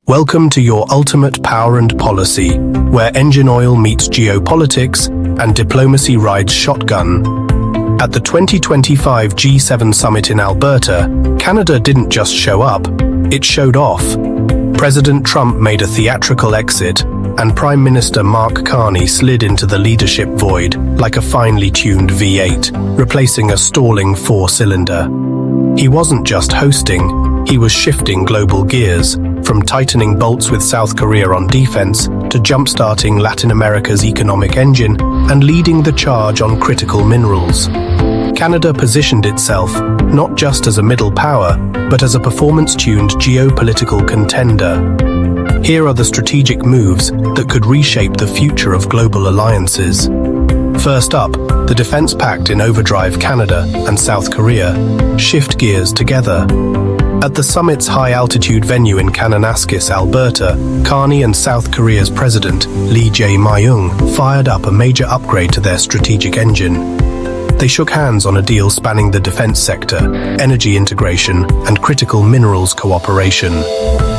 Welcome to your ultimate power and policy, where engine oil meets geopolitics and diplomacy rides shotgun. At the 2025 G7 summit in Alberta, Canada didn't just show up, it showed off. President Trump made a theatrical exit, and Prime Minister Mark Carney slid into the leadership void like a finely tuned V8, replacing a stalling four-cylinder. He wasn't just hosting, he was shifting global gears, from tightening bolts with South Korea on defense to jump-starting Latin America's economic engine and leading the charge on critical minerals. Canada positioned itself not just as a middle power, but as a performance-tuned geopolitical contender. Here are the strategic moves that could reshape the future of global alliances. First up, the Defense Pact in Overdrive. Canada and South Korea shift gears together. At the summit's high-altitude venue in Kananaskis, Alberta, Carney and South Korea's President Lee Jae-myung fired up a major upgrade to their strategic engine. They shook hands on a deal spanning the defense sector, energy integration, and critical minerals cooperation.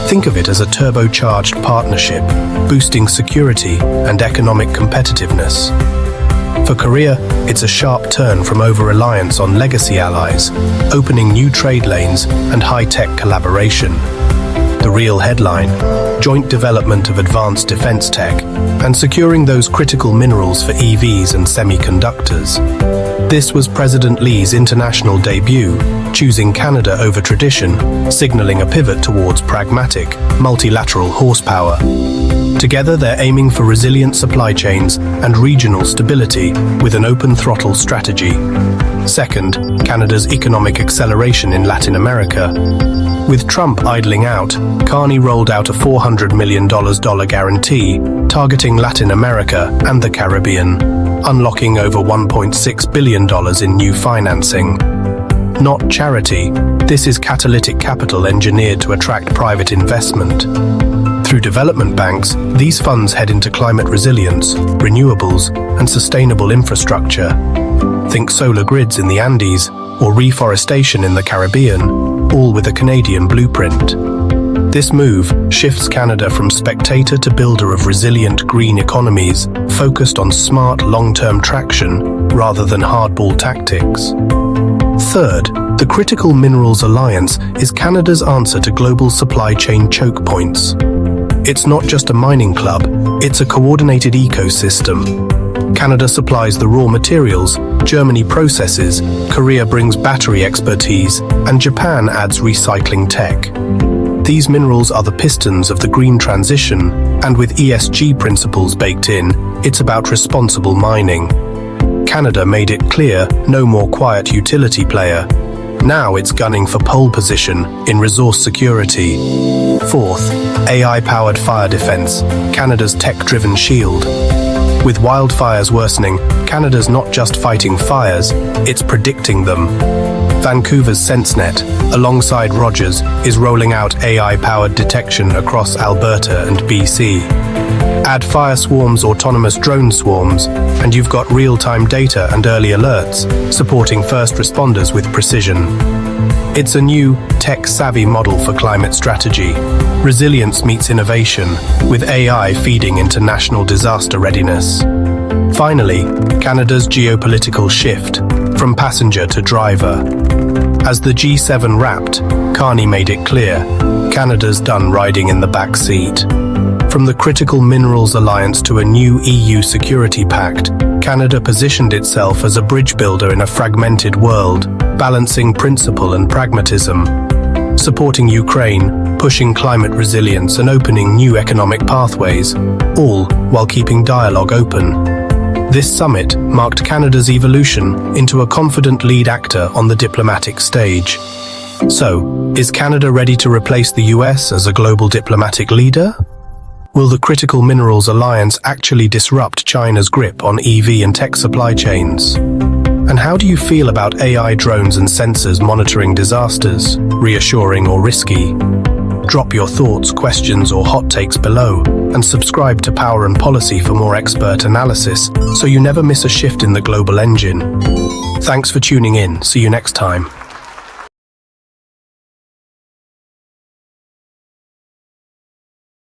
Think of it as a turbocharged partnership, boosting security and economic competitiveness. For Korea, it's a sharp turn from over-reliance on legacy allies, opening new trade lanes and high-tech collaboration. The real headline: joint development of advanced defense tech and securing those critical minerals for EVs and semiconductors. This was President Lee's international debut, choosing Canada over tradition, signaling a pivot towards pragmatic, multilateral horsepower. Together, they're aiming for resilient supply chains and regional stability with an open throttle strategy. Second, Canada's economic acceleration in Latin America. With Trump idling out, Carney rolled out a $400 million guarantee targeting Latin America and the Caribbean, unlocking over $1.6 billion in new financing. Not charity, this is catalytic capital engineered to attract private investment. Through development banks, these funds head into climate resilience, renewables, and sustainable infrastructure. Think solar grids in the Andes or reforestation in the Caribbean, all with a Canadian blueprint. This move shifts Canada from spectator to builder of resilient green economies, focused on smart long-term traction rather than hardball tactics. Third, the Critical Minerals Alliance is Canada's answer to global supply chain choke points. It's not just a mining club, it's a coordinated ecosystem. Canada supplies the raw materials, Germany processes, Korea brings battery expertise, and Japan adds recycling tech. These minerals are the pistons of the green transition, and with ESG principles baked in, it's about responsible mining. Canada made it clear, no more quiet utility player. Now it's gunning for pole position in resource security. Fourth, AI-powered fire defense, Canada's tech-driven shield. With wildfires worsening, Canada's not just fighting fires, it's predicting them. Vancouver's SenseNet, alongside Rogers, is rolling out AI-powered detection across Alberta and BC. Add fire swarms, autonomous drone swarms, and you've got real-time data and early alerts, supporting first responders with precision. It's a new, tech-savvy model for climate strategy. Resilience meets innovation, with AI feeding into national disaster readiness. Finally, Canada's geopolitical shift, from passenger to driver. As the G7 wrapped, Carney made it clear, Canada's done riding in the back seat. From the Critical Minerals Alliance to a new EU security pact, Canada positioned itself as a bridge builder in a fragmented world, balancing principle and pragmatism. Supporting Ukraine, pushing climate resilience and opening new economic pathways, all while keeping dialogue open. This summit marked Canada's evolution into a confident lead actor on the diplomatic stage. So, is Canada ready to replace the US as a global diplomatic leader? Will the Critical Minerals Alliance actually disrupt China's grip on EV and tech supply chains? And how do you feel about AI drones and sensors monitoring disasters, reassuring or risky? Drop your thoughts, questions, or hot takes below, and subscribe to Power and Policy for more expert analysis, so you never miss a shift in the global engine. Thanks for tuning in. See you next time.